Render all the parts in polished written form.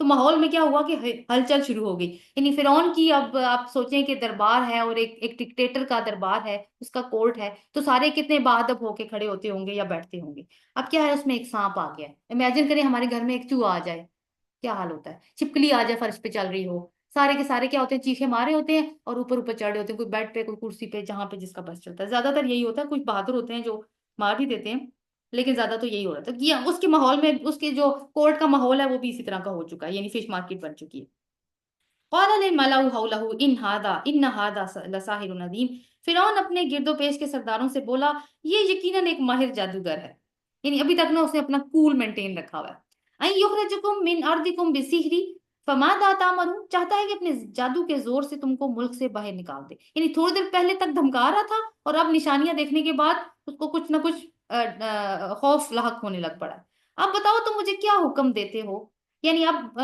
تو ماحول میں کیا ہوا کہ ہلچل شروع ہو گئی. یعنی فرعون کی، اب آپ سوچیں کہ دربار ہے اور ایک ڈکٹیٹر کا دربار ہے، اس کا کورٹ ہے، تو سارے کتنے باادب ہو کے کھڑے ہوتے ہوں گے یا بیٹھتے ہوں گے. اب کیا ہے، اس میں ایک سانپ آ گیا ہے. امیجن کریں ہمارے گھر میں ایک چوہا آ جائے، کیا حال ہوتا ہے. چھپکلی آ جائے فرش پہ چل رہی ہو، سارے کے سارے کیا ہوتے ہیں، چیخے مارے ہوتے ہیں اور اوپر اوپر چڑھ رہے ہوتے ہیں، کوئی بیڈ پہ کوئی کرسی پہ، جہاں پہ جس کا بس چلتا ہے. زیادہ تر یہی ہوتا ہے، کچھ بہادر ہوتے ہیں جو مار بھی دیتے ہیں، لیکن زیادہ تو یہی ہو رہا تھا. یہ اس کے ماحول میں، اس کے جو کورٹ کا ماحول ہے وہ بھی اسی طرح کا ہو چکا ہے، یعنی فش مارکیٹ بن چکی ہے. قال للملأ حوله ان هذا لساحر ندیم. فرعون اپنے گرد و پیش کے سرداروں سے بولا، یہ یقیناً ایک ماہر جادوگر ہے. یعنی ابھی تک نا اس نے اپنا کول مینٹین رکھا ہوا ہے. این یخرجکم من ارضکم بسحری فماذا تامرون. چاہتا ہے کہ اپنے جادو کے زور سے تم کو ملک سے باہر نکال دے. یعنی تھوڑی دیر پہلے تک دھمکا رہا تھا اور اب نشانیاں دیکھنے کے بعد اس کو کچھ نہ کچھ خوف لاحق ہونے لگ پڑا. اب بتاؤ تم مجھے کیا حکم دیتے ہو. یعنی اب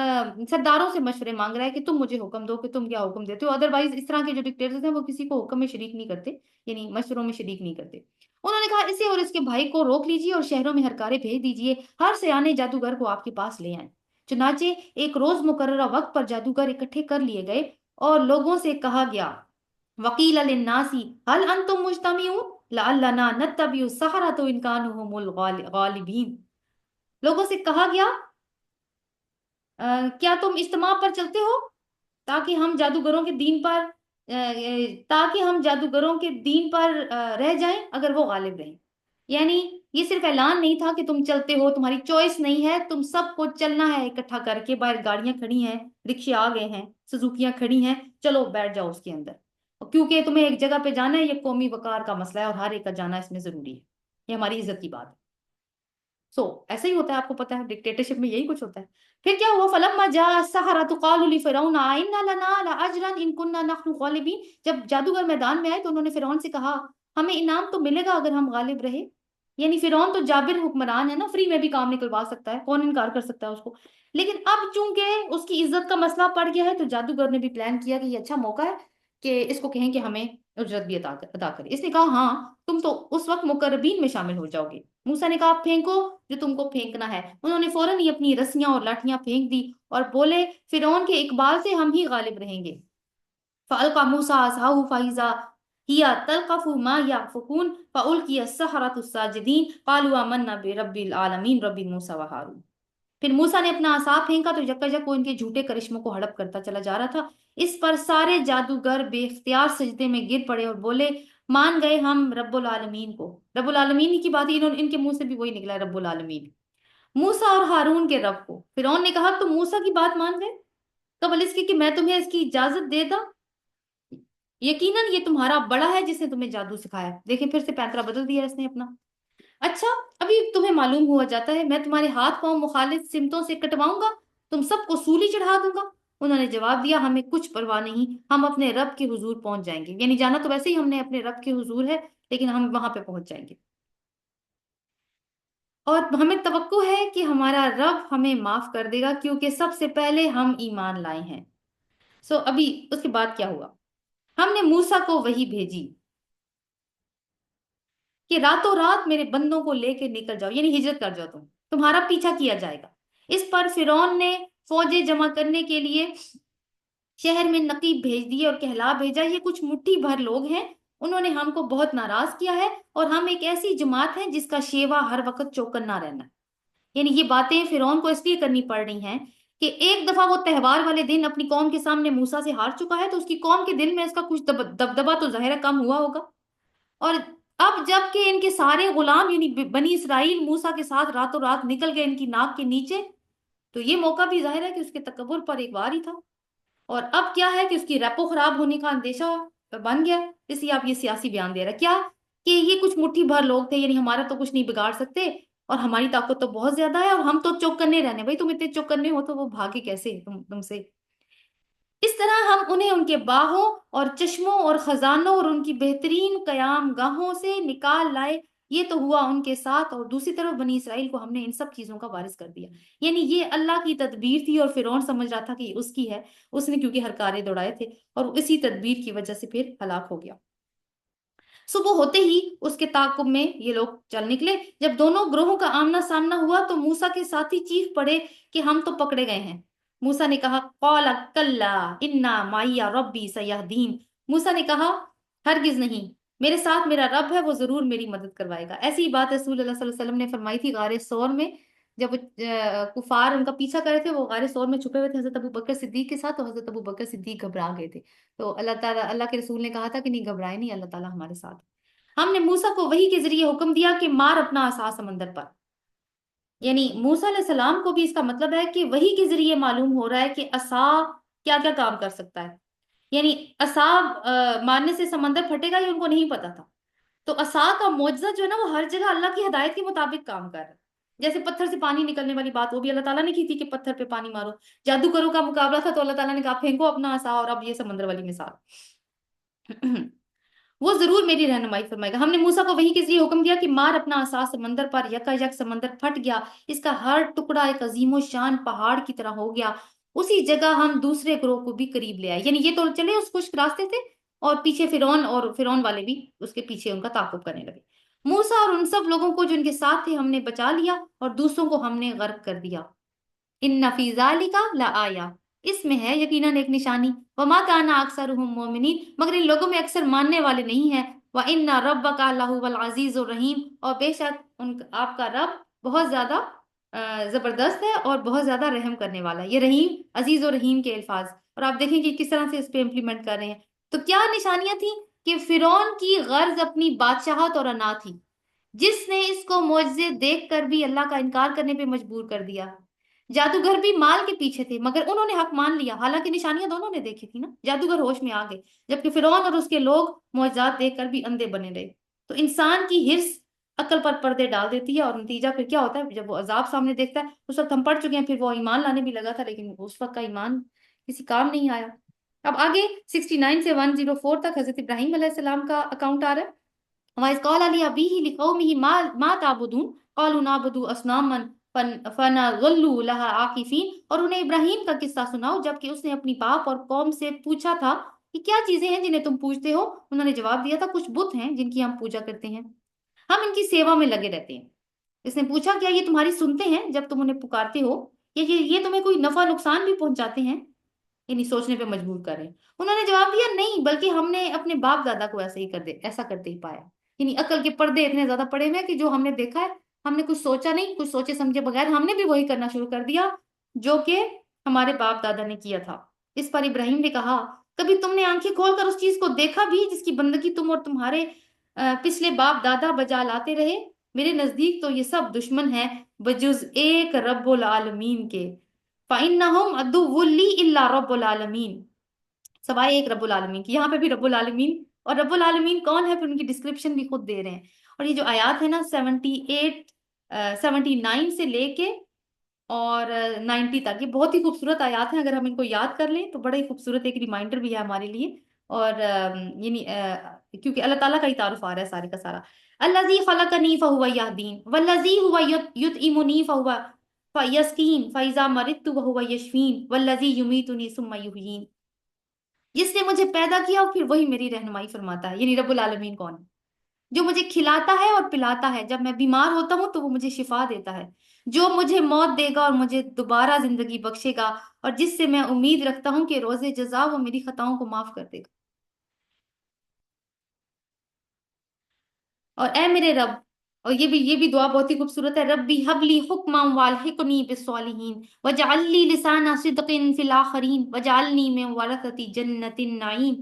سرداروں سے مشورے مانگ رہا ہے کہ تم مجھے حکم دو کہ تم کیا حکم دیتے ہو. ادروائز اس طرح کے جو ڈکٹیٹرز ہیں وہ کسی کو حکم میں شریک نہیں کرتے، یعنی مشوروں میں شریک نہیں کرتے. انہوں نے کہا اسے اور اس کے بھائی کو روک لیجیے اور شہروں میں ہرکارے بھیج دیجیے، ہر سیانے جادوگر کو آپ کے پاس لے آئیں. چنانچہ ایک روز مقررہ وقت پر جادوگر اکٹھے کر لیے گئے اور لوگوں سے کہا گیا، وقیل للناس هل انتم مجتمعون لعلنا نتبع السحرة ان كانوا هم الغالبین. لوگوں سے کہا گیا کیا تم اجتماع پر چلتے ہو تاکہ ہم جادوگروں کے دین پر رہ جائیں اگر وہ غالب رہیں. یعنی یہ صرف اعلان نہیں تھا کہ تم چلتے ہو، تمہاری چوائس نہیں ہے، تم سب کو چلنا ہے اکٹھا کر کے. باہر گاڑیاں کھڑی ہیں، رکشے آ گئے ہیں، سزوکیاں کھڑی ہیں، چلو بیٹھ جاؤ اس کے اندر. کیونکہ تمہیں ایک جگہ پہ جانا ہے، یہ قومی وقار کا مسئلہ ہے اور ہر ایک کا جانا اس میں ضروری ہے، یہ ہماری عزت کی بات ہے. ایسا ہی ہوتا ہے، آپ کو پتا ہے ڈکٹیٹرشپ میں یہی کچھ ہوتا ہے. پھر کیا ہوا، فلما جاء السحرة قالوا لفرعون ائن لنا لاجرا ان كنا نحن الغالبین. جب جادوگر میدان میں آئے تو انہوں نے فرعون سے کہا ہمیں انعام تو ملے گا اگر ہم غالب رہے. یعنی فرعون تو جابر حکمران ہے نا، فری میں بھی کام نکلوا سکتا ہے، کون انکار کر سکتا ہے اس کو. لیکن اب چونکہ اس کی عزت کا مسئلہ پڑ گیا ہے تو جادوگر نے بھی پلان کیا کہ یہ اچھا موقع ہے کہ اس کو کہیں کہ ہمیں اجرت بھی ادا کرے. اس نے کہا ہاں تم تو اس وقت مقربین میں شامل ہو جاؤ گے. موسیٰ نے کہا پھینکو جو تم کو پھینکنا ہے. انہوں نے فوراً ہی اپنی رسیاں اور لاٹھیاں پھینک دی اور بولے فرعون کے اقبال سے ہم ہی غالب رہیں گے. فَأَلْقَى مُوسَىٰ عَصَاهُ فَإِذَا هِيَ تَلْقَفُ مَا يَأْفِكُونَ فَأُلْقِيَ السَّحَرَةُ سَاجِدِينَ قَالُوا آمَنَّا بِرَبِّ الْعَالَمِينَ رَبِّ مُوسَىٰ وَهَارُونَ. پھر موسیٰ نے اپنا عصا پھینکا تو یکا یک وہ ان کے جھوٹے کرشموں کو ہڑپ کرتا چلا جا رہا تھا. اس پر سارے جادوگر بے اختیار سجدے میں گر پڑے اور بولے مان گئے ہم رب العالمین کو. رب العالمین کی بات ان کے منہ سے بھی وہی نکلا ہے، رب العالمین، موسیٰ اور ہارون کے رب کو. فرعون نے کہا تم موسیٰ کی بات مان گئے قبل اس کی کہ میں تمہیں اس کی اجازت دے دا. یقیناً یہ تمہارا بڑا ہے جس نے تمہیں جادو سکھایا. دیکھیں پھر سے پینترا بدل دیا اس نے اپنا. اچھا ابھی تمہیں معلوم ہوا جاتا ہے میں تمہارے ہاتھ پاؤں مخالف سمتوں سے کٹواؤں گا، تم سب کو سولی چڑھا دوں گا. انہوں نے جواب دیا ہمیں کچھ پرواہ نہیں، ہم اپنے رب کے حضور پہنچ جائیں گے. یعنی جانا تو ویسے ہی ہم نے اپنے رب کے حضور ہے، لیکن ہم وہاں پہ پہنچ جائیں گے اور ہمیں توقع ہے کہ ہمارا رب ہمیں معاف کر دے گا کیونکہ سب سے پہلے ہم ایمان لائے ہیں. ابھی اس کے بعد کیا ہوا، ہم نے موسیٰ کو وحی بھیجی کہ راتوں رات میرے بندوں کو لے کے نکل جاؤ، یعنی ہجرت کر جاؤ، تمہارا پیچھا کیا جائے گا. اس پر فرعون نے فوجیں جمع کرنے کے لیے شہر میں نقیب بھیج دیے اور کہلا بھیجا یہ کچھ مٹھی بھر لوگ ہیں، انہوں نے ہم کو بہت ناراض کیا ہے اور ہم ایک ایسی جماعت ہیں جس کا شیوا ہر وقت چوکنا رہنا. یعنی یہ باتیں فرعون کو اس لیے کرنی پڑ رہی ہیں کہ ایک دفعہ وہ تہوار والے دن اپنی قوم کے سامنے موسیٰ سے ہار چکا ہے تو اس کی قوم کے دل میں اس کا کچھ دبدبہ تو ظاہر کم ہوا ہوگا. اور اب جب کہ ان کے سارے غلام یعنی بنی اسرائیل موسیٰ کے ساتھ راتوں رات نکل گئے ان کی ناک کے نیچے، تو یہ موقع بھی ظاہر ہے کہ اس کے تکبر پر ایک وار ہی تھا. اور اب کیا ہے کہ اس کی ریپو خراب ہونے کا اندیشہ بن گیا، اس لیے آپ یہ سیاسی بیان دے رہا ہے کیا کہ یہ کچھ مٹھی بھر لوگ تھے، یعنی ہمارا تو کچھ نہیں بگاڑ سکتے اور ہماری طاقت تو بہت زیادہ ہے اور ہم تو چوکنے رہنے. بھائی تم اتنے چوکنے ہو تو وہ بھاگے کیسے تم سے. اس طرح ہم انہیں ان کے باہوں اور چشموں اور خزانوں اور ان کی بہترین قیام گاہوں سے نکال لائے. یہ تو ہوا ان کے ساتھ اور دوسری طرف بنی اسرائیل کو ہم نے ان سب چیزوں کا وارث کر دیا. یعنی یہ اللہ کی تدبیر تھی اور فرعون سمجھ رہا تھا کہ یہ اس کی ہے، اس نے کیونکہ ہر کارے دوڑائے تھے اور اسی تدبیر کی وجہ سے پھر ہلاک ہو گیا. صبح ہوتے ہی اس کے تعاقب میں یہ لوگ چل نکلے. جب دونوں گروہوں کا آمنا سامنا ہوا تو موسیٰ کے ساتھی چیخ پڑے کہ ہم تو پکڑے گئے ہیں. موسیٰ نے کہا قال کلا انا معی ربی سیہدین، موسیٰ نے کہا ہرگز نہیں، میرے ساتھ میرا رب ہے، وہ ضرور میری مدد کروائے گا۔ ایسی ہی بات رسول اللہ صلی اللہ علیہ وسلم نے فرمائی تھی غار ثور میں، جب کفار ان کا پیچھا کر رہے تھے، وہ غار ثور میں چھپے ہوئے تھے حضرت ابو بکر صدیق کے ساتھ، تو حضرت ابو بکر صدیق گھبرا گئے تھے، تو اللہ تعالیٰ، اللہ کے رسول نے کہا تھا کہ نہیں گھبرائے نہیں، اللہ تعالیٰ ہمارے ساتھ۔ ہم نے موسیٰ کو وحی کے ذریعے حکم دیا کہ مار اپنا عصا سمندر پر، یعنی موسیٰ علیہ السلام کو بھی اس کا مطلب ہے کہ وحی کے ذریعے معلوم ہو رہا ہے کہ عصا کیا کیا کام کر سکتا ہے، یعنی عصا مارنے سے سمندر پھٹے گا یہ ان کو نہیں پتا تھا، تو عصا کا معجزہ جو ہے نا وہ ہر جگہ اللہ کی ہدایت کے مطابق کام کر رہا ہے۔ جیسے پتھر سے پانی نکلنے والی بات وہ بھی اللہ تعالیٰ نے کی تھی کہ پتھر پہ پانی مارو، جادوگروں کا مقابلہ تھا تو اللہ تعالیٰ نے کہا پھینکو اپنا عصا، اور اب یہ سمندر والی مثال وہ ضرور میری رہنمائی فرمائے گا۔ ہم نے موسیٰ کو وحی کے ذریعے حکم دیا کہ مار اپنا عصا سمندر پر، یکا یک سمندر پھٹ گیا، اس کا ہر ٹکڑا ایک عظیم و شان پہاڑ کی طرح ہو گیا۔ اسی جگہ ہم دوسرے گروہ کو بھی قریب لے آئے، یعنی یہ تو چلے اس خشک راستے تھے، اور پیچھے فرعون، اور فرعون والے بھی اس کے پیچھے ان کا تعاقب کرنے لگے۔ موسیٰ اور ان سب لوگوں کو جو ان کے ساتھ تھے ہم نے بچا لیا، اور دوسروں کو ہم نے غرق کر دیا۔ ان فی ذالک لآیہ، اس میں ہے یقیناً ایک نشانی، وما کان اکثرهم مؤمنین، مگر ان لوگوں میں اکثر ماننے والے نہیں ہیں، وان ربک لہو العزیز الرحیم، اور بے شک آپ کا رب بہت زیادہ زبردست ہے اور بہت زیادہ رحم کرنے والا ہے۔ یہ رحیم، عزیز و رحیم کے الفاظ، اور آپ دیکھیں کہ کس طرح سے اس پہ امپلیمنٹ کر رہے ہیں۔ تو کیا نشانیاں تھیں؟ کہ فرعون کی غرض اپنی بادشاہت اور انا تھی، جس نے اس کو معجزے دیکھ کر بھی اللہ کا انکار کرنے پہ مجبور کر دیا۔ جادوگر بھی مال کے پیچھے تھے مگر انہوں نے حق مان لیا، حالانکہ نشانیاں دونوں نے دیکھی تھی نا، جادوگر ہوش میں آ گئے، جبکہ فرعون اور اس کے لوگ معجزات دیکھ کر بھی اندھے بنے رہے۔ تو انسان کی ہرس عقل پر پردے ڈال دیتی ہے، اور نتیجہ پھر کیا ہوتا ہے؟ جب وہ عذاب سامنے دیکھتا ہے، اس وقت ہم پڑھ چکے ہیں، پھر وہ ایمان لانے بھی لگا تھا لیکن اس وقت کا ایمان کسی کام نہیں آیا۔ اب آگے 69 سے 104 تک حضرت ابراہیم علیہ السلام کا اکاؤنٹ آ رہا ہے۔ وَإِذْ قَالَ لِأَبِيهِ لِقَوْمِهِ مَا تَعْبُدُونَ قَالُوا نَعْبُدُ أَصْنَامًا فَنَظَلُّ لَهَا عَاكِفِينَ، اور انہیں ابراہیم کا قصہ سناؤ جبکہ اس نے اپنی باپ اور قوم سے پوچھا تھا کہ کیا چیزیں ہیں جنہیں تم پوجتے ہو؟ انہوں نے جواب دیا تھا کچھ بت ہیں جن کی ہم پوجا کرتے ہیں، ہم ان کی سیوا میں لگے رہتے ہیں۔ اس نے پوچھا کیا یہ تمہاری سنتے ہیں جب تم انہیں پکارتے ہو، یا یہ تمہیں کوئی نفع نقصان بھی پہنچاتے ہیں؟ یعنی سوچنے پہ مجبور کر رہے ہیں۔ انہوں نے جواب دیا نہیں، بلکہ ہم نے اپنے باپ دادا کو ایسا کرتے ہی پایا، یعنی عقل کے پردے اتنے زیادہ پڑے ہوئے کہ جو ہم نے دیکھا ہے، ہم نے کچھ سوچا نہیں، کچھ سوچے سمجھے بغیر ہم نے بھی وہی کرنا شروع کر دیا جو کہ ہمارے باپ دادا نے کیا تھا۔ اس پر ابراہیم نے کہا کبھی تم نے آنکھیں کھول کر اس چیز کو دیکھا بھی جس کی بندگی تم اور تمہارے پچھلے باپ دادا بجا لاتے رہے؟ میرے نزدیک تو یہ سب دشمن ہیں بجز ایک رب العالمین کے، فَإِنَّهُمْ عَدُوٌّ لِّي إِلَّا رَبُّ الْعَالَمِينَ، سوائے ایک رب العالمین کی۔ یہاں پہ بھی رب العالمین، اور رب العالمین کون ہے پھر ان کی ڈسکرپشن بھی خود دے رہے ہیں۔ اور یہ جو آیات ہے نا 79 سے لے کے اور 90 تک، یہ بہت ہی خوبصورت آیات ہیں، اگر ہم ان کو یاد کر لیں تو بڑا ہی خوبصورت ایک ریمائنڈر بھی ہے ہمارے لیے، اور یعنی کیونکہ اللہ تعالیٰ کا ہی تعارف آ رہا ہے سارے کا سارا۔ الذی خلقنی فہو یہدین والذی ہوا یطعمنی فہو فیسقین فاذا مرضت وہو یشفین والذی یمیتنی ثم یحیین، جس نے مجھے پیدا کیا اور پھر وہی میری رہنمائی فرماتا ہے۔ یعنی رب العالمین کون ہے؟ جو مجھے کھلاتا ہے اور پلاتا ہے، جب میں بیمار ہوتا ہوں تو وہ مجھے شفا دیتا ہے، جو مجھے موت دے گا اور مجھے دوبارہ زندگی بخشے گا، اور جس سے میں امید رکھتا ہوں کہ روز جزا وہ میری خطاؤں کو معاف کر دے گا۔ اور اے میرے رب، اور یہ بھی دعا بہت ہی خوبصورت ہے، ربی حبلی حکما والحقنی بالصالحین وجعل لی لسان صدق فی الاخرین وجعلنی من ورثۃ جنت النعیم،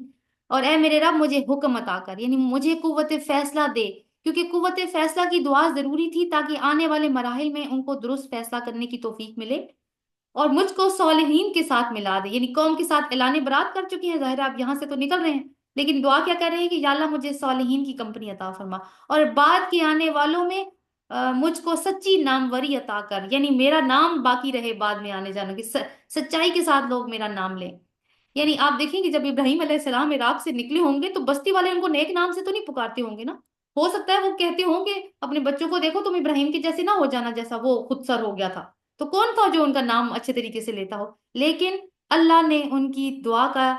اور اے میرے رب مجھے حکم عطا کر، یعنی مجھے قوت فیصلہ دے، کیونکہ قوت فیصلہ کی دعا ضروری تھی تاکہ آنے والے مراحل میں ان کو درست فیصلہ کرنے کی توفیق ملے، اور مجھ کو صالحین کے ساتھ ملا دے، یعنی قوم کے ساتھ اعلان برات کر چکے ہیں، ظاہر ہے آپ یہاں سے تو نکل رہے ہیں، لیکن دعا کیا کر رہے ہیں کہ یا اللہ مجھے صالحین کی کمپنی عطا فرما، اور بعد کے آنے والوں میں مجھ کو سچی ناموری عطا کر، یعنی میرا نام باقی رہے بعد میں آنے جانے کی، سچائی کے ساتھ لوگ میرا نام لیں۔ یعنی آپ دیکھیں کہ جب ابراہیم علیہ السلام عراق سے نکلے ہوں گے تو بستی والے ان کو نیک نام سے تو نہیں پکارتے ہوں گے نا، ہو سکتا ہے وہ کہتے ہوں گے اپنے بچوں کو دیکھو تم ابراہیم کے جیسے نہ ہو جانا جیسا وہ خود سر ہو گیا تھا، تو کون تھا جو ان کا نام اچھے طریقے سے لیتا ہو؟ لیکن اللہ نے ان کی دعا کا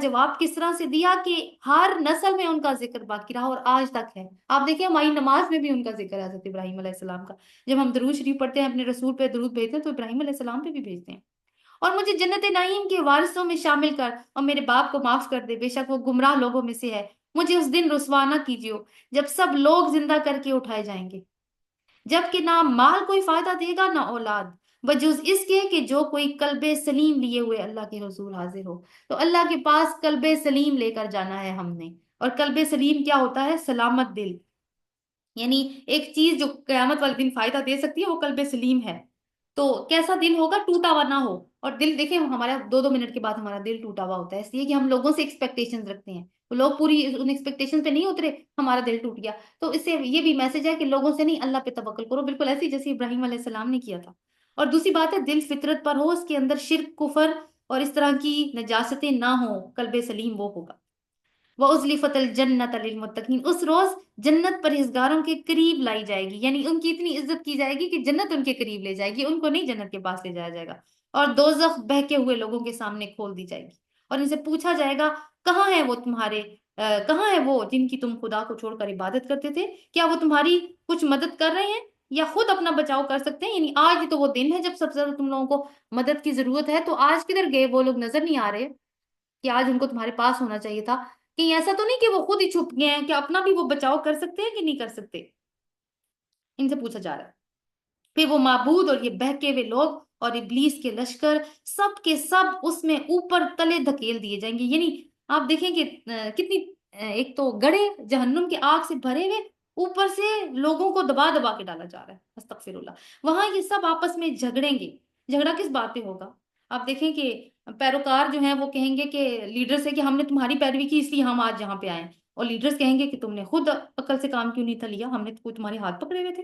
جواب کس طرح سے دیا کہ ہر نسل میں ان کا ذکر باقی رہا اور آج تک ہے۔ آپ دیکھیں ہماری نماز میں بھی ان کا ذکر ہے، حضرت ابراہیم علیہ السلام کا، جب ہم درود شریف پڑھتے ہیں اپنے رسول پہ درود بھیجتے ہیں تو ابراہیم علیہ السلام پہ بھی بھیجتے ہیں۔ اور مجھے جنت نعیم کے وارثوں میں شامل کر، اور میرے باپ کو معاف کر دے، بے شک وہ گمراہ لوگوں میں سے ہے۔ مجھے اس دن رسوا نہ کیجیے جب سب لوگ زندہ کر کے اٹھائے جائیں گے، جبکہ نہ مال کوئی فائدہ دے گا نہ اولاد، بجز اس کے کہ جو کوئی قلب سلیم لیے ہوئے اللہ کے حضور حاضر ہو۔ تو اللہ کے پاس قلب سلیم لے کر جانا ہے ہم نے، اور قلب سلیم کیا ہوتا ہے؟ سلامت دل، یعنی ایک چیز جو قیامت والے دن فائدہ دے سکتی ہے وہ قلب سلیم ہے۔ تو کیسا دل ہوگا؟ ٹوٹا ہوا نہ ہو۔ اور دل دیکھیں ہمارا 2 2 منٹ کے بعد ہمارا دل ٹوٹا ہوا ہوتا ہے، اس لیے کہ ہم لوگوں سے ایکسپیکٹیشن رکھتے ہیں، وہ لوگ پوری ان ایکسپیکٹیشن پہ نہیں اترے، ہمارا دل ٹوٹ گیا۔ تو اس سے یہ بھی میسج ہے کہ لوگوں سے نہیں، اللہ پہ توکل کرو، بالکل ایسی جیسے ابراہیم علیہ السلام نے کیا تھا۔ اور دوسری بات ہے دل فطرت پر ہو، اس کے اندر شرک، کفر اور اس طرح کی نجاستیں نہ ہوں، قلب سلیم وہ ہوگا۔ وَأُزْلِفَتِ الْجَنَّةَ لِلْمُتَّقِينَ، اس روز جنت پرہیزگاروں کے قریب لائی جائے گی، یعنی ان کی اتنی عزت کی جائے گی کہ جنت ان کے قریب لے جائے گی، ان کو نہیں جنت کے پاس لے جایا جائے گا۔ اور دوزخ بہکے ہوئے لوگوں کے سامنے کھول دی جائے گی، اور ان سے پوچھا جائے گا کہاں ہے وہ تمہارے کہاں ہے وہ جن کی تم خدا کو چھوڑ کر عبادت کرتے تھے؟ کیا وہ تمہاری کچھ مدد کر رہے ہیں یا خود اپنا بچاؤ کر سکتے ہیں؟ یعنی آج تو وہ دن ہے جب سب سے زیادہ تم لوگوں کو مدد کی ضرورت ہے، تو آج کدھر گئے وہ لوگ؟ نظر نہیں آ رہے کہ آج ان کو تمہارے پاس ہونا چاہیے تھا؟ کہیں ایسا تو نہیں کہ وہ خود ہی چھپ گئے ہیں، کہ اپنا بھی وہ بچاؤ کر سکتے ہیں کہ نہیں کر سکتے؟ ان سے پوچھا جا رہا ہے۔ پھر وہ معبود اور یہ بہکے ہوئے لوگ اور ابلیس کے لشکر سب کے سب اس میں اوپر تلے دھکیل دیے جائیں گے، یعنی آپ دیکھیں کہ کتنی ایک تو گڑھے جہنم کے آگ سے بھرے ہوئے، اوپر سے لوگوں کو دبا دبا کے ڈالا جا رہا ہے، استغفر اللہ۔ وہاں یہ سب آپس میں جھگڑیں گے، جھگڑا کس بات پہ ہوگا؟ آپ دیکھیں کہ پیروکار جو ہیں وہ کہیں گے کہ لیڈر سے کہ ہم نے تمہاری پیروی کی اس لیے ہم آج یہاں پہ آئے ہیں، اور لیڈرز کہیں گے کہ تم نے خود عقل سے کام کیوں نہیں تھا لیا، ہم نے تو تمہارے ہاتھ پکڑے ہوئے تھے۔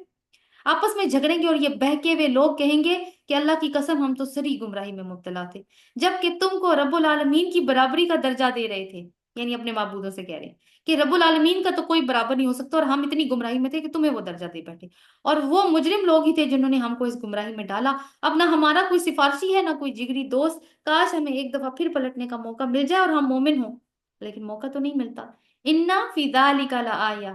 آپس میں جھگڑیں گے، اور یہ بہکے ہوئے لوگ کہیں گے کہ اللہ کی قسم ہم تو سری گمراہی میں مبتلا تھے، جبکہ تم کو رب العالمین کی برابری کا درجہ دے رہے تھے، یعنی اپنے معبودوں سے کہہ رہے ہیں کہ رب العالمین کا تو کوئی برابر نہیں ہو سکتا، اور ہم اتنی گمراہی میں تھے کہ تمہیں وہ درجہ دے بیٹھے، اور وہ مجرم لوگ ہی تھے جنہوں نے ہم کو اس گمراہی میں ڈالا۔ اب نہ ہمارا کوئی سفارشی ہے نہ کوئی جگری دوست، کاش ہمیں ایک دفعہ پھر پلٹنے کا موقع مل جائے اور ہم مومن ہوں، لیکن موقع تو نہیں ملتا۔ انا فی ذالک لآیہ،